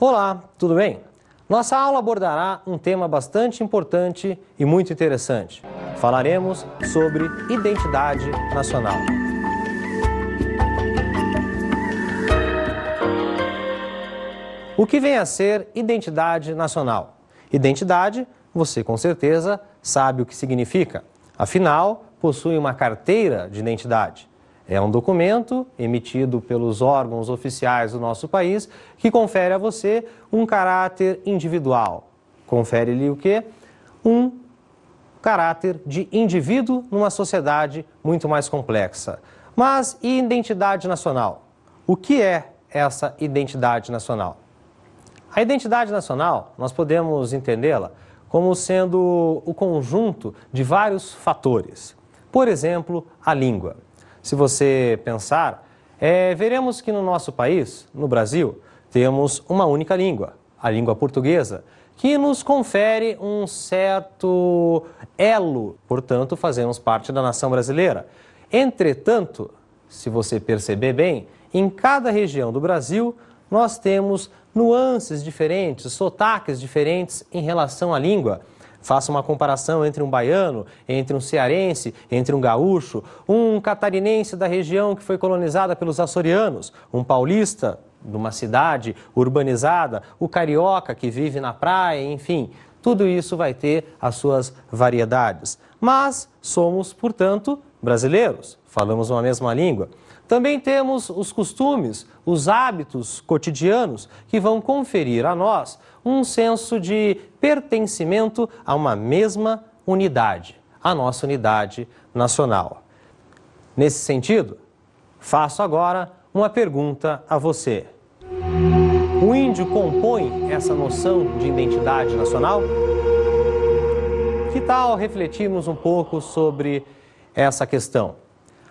Olá, tudo bem? Nossa aula abordará um tema bastante importante e muito interessante. Falaremos sobre identidade nacional. O que vem a ser identidade nacional? Identidade, você com certeza sabe o que significa. Afinal, possui uma carteira de identidade. É um documento emitido pelos órgãos oficiais do nosso país que confere a você um caráter individual. Confere-lhe o quê? Um caráter de indivíduo numa sociedade muito mais complexa. Mas e identidade nacional? O que é essa identidade nacional? A identidade nacional, nós podemos entendê-la como sendo o conjunto de vários fatores. Por exemplo, a língua. Se você pensar, veremos que no nosso país, no Brasil, temos uma única língua, a língua portuguesa, que nos confere um certo elo, portanto, fazemos parte da nação brasileira. Entretanto, se você perceber bem, em cada região do Brasil, nós temos nuances diferentes, sotaques diferentes em relação à língua. Faça uma comparação entre um baiano, entre um cearense, entre um gaúcho, um catarinense da região que foi colonizada pelos açorianos, um paulista de uma cidade urbanizada, o carioca que vive na praia, enfim, tudo isso vai ter as suas variedades. Mas somos, portanto, brasileiros, falamos uma mesma língua. Também temos os costumes, os hábitos cotidianos que vão conferir a nós um senso de pertencimento a uma mesma unidade, a nossa unidade nacional. Nesse sentido, faço agora uma pergunta a você. O índio compõe essa noção de identidade nacional? Que tal refletirmos um pouco sobre essa questão?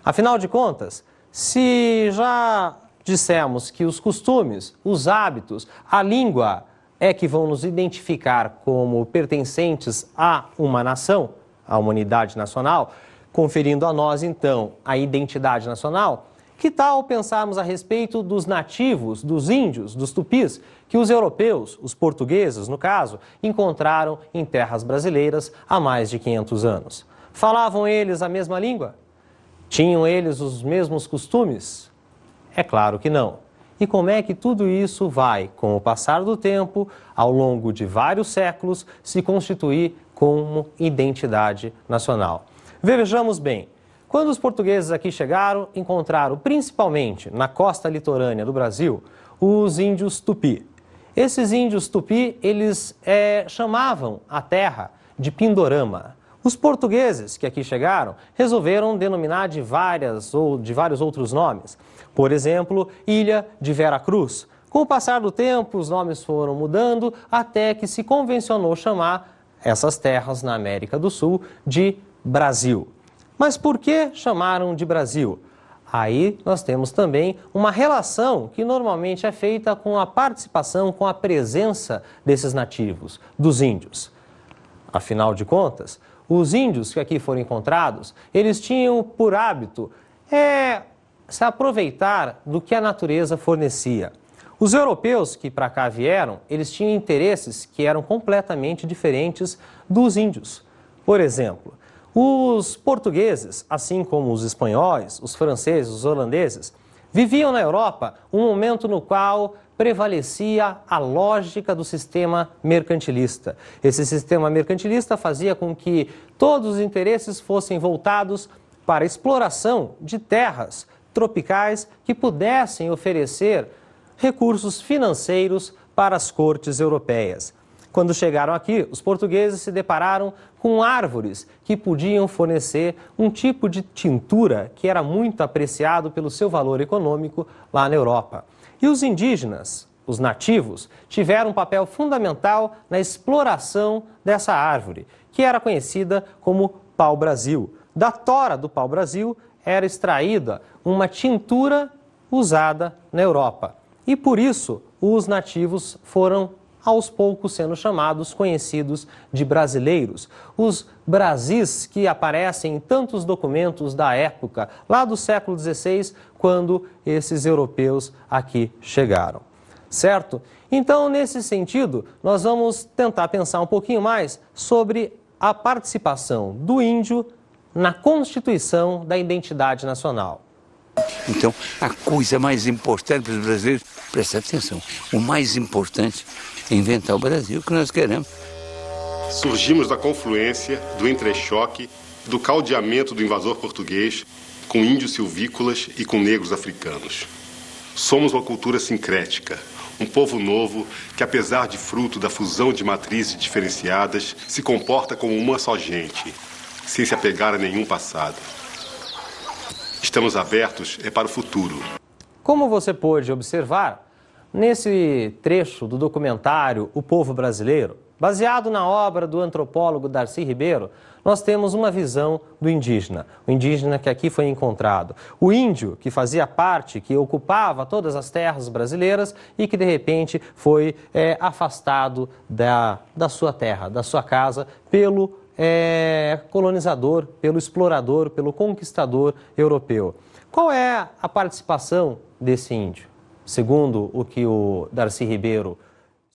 Afinal de contas, se já dissemos que os costumes, os hábitos, a língua é que vão nos identificar como pertencentes a uma nação, a uma unidade nacional, conferindo a nós, então, a identidade nacional, que tal pensarmos a respeito dos nativos, dos índios, dos tupis, que os europeus, os portugueses, no caso, encontraram em terras brasileiras há mais de 500 anos? Falavam eles a mesma língua? Tinham eles os mesmos costumes? É claro que não. E como é que tudo isso vai, com o passar do tempo, ao longo de vários séculos, se constituir como identidade nacional? Vejamos bem, quando os portugueses aqui chegaram, encontraram principalmente na costa litorânea do Brasil os índios tupi. Esses índios tupi, eles chamavam a terra de Pindorama. Os portugueses que aqui chegaram resolveram denominar de vários outros nomes. Por exemplo, Ilha de Vera Cruz. Com o passar do tempo, os nomes foram mudando até que se convencionou chamar essas terras na América do Sul de Brasil. Mas por que chamaram de Brasil? Aí nós temos também uma relação que normalmente é feita com a participação, com a presença desses nativos, dos índios. Afinal de contas, os índios que aqui foram encontrados, eles tinham por hábito se aproveitar do que a natureza fornecia. Os europeus que para cá vieram, eles tinham interesses que eram completamente diferentes dos índios. Por exemplo, os portugueses, assim como os espanhóis, os franceses, os holandeses, viviam na Europa um momento no qual prevalecia a lógica do sistema mercantilista. Esse sistema mercantilista fazia com que todos os interesses fossem voltados para a exploração de terras tropicais que pudessem oferecer recursos financeiros para as cortes europeias. Quando chegaram aqui, os portugueses se depararam com árvores que podiam fornecer um tipo de tintura que era muito apreciado pelo seu valor econômico lá na Europa. E os indígenas, os nativos, tiveram um papel fundamental na exploração dessa árvore, que era conhecida como pau-brasil. Da tora do pau-brasil era extraída uma tintura usada na Europa. E por isso os nativos foram aos poucos sendo chamados, conhecidos de brasileiros. Os Brasis que aparecem em tantos documentos da época, lá do século XVI, quando esses europeus aqui chegaram. Certo? Então, nesse sentido, nós vamos tentar pensar um pouquinho mais sobre a participação do índio na constituição da identidade nacional. Então, a coisa mais importante para os brasileiros, presta atenção, o mais importante é inventar o Brasil que nós queremos. Surgimos da confluência, do entrechoque, do caldeamento do invasor português com índios silvícolas e com negros africanos. Somos uma cultura sincrética, um povo novo que, apesar de fruto da fusão de matrizes diferenciadas, se comporta como uma só gente, sem se apegar a nenhum passado. Estamos abertos para o futuro. Como você pôde observar, nesse trecho do documentário O Povo Brasileiro, baseado na obra do antropólogo Darcy Ribeiro, nós temos uma visão do indígena, o indígena que aqui foi encontrado. O índio que fazia parte, que ocupava todas as terras brasileiras e que de repente foi afastado da sua terra, da sua casa, pelo colonizador, pelo explorador, pelo conquistador europeu. Qual é a participação desse índio? Segundo o que o Darcy Ribeiro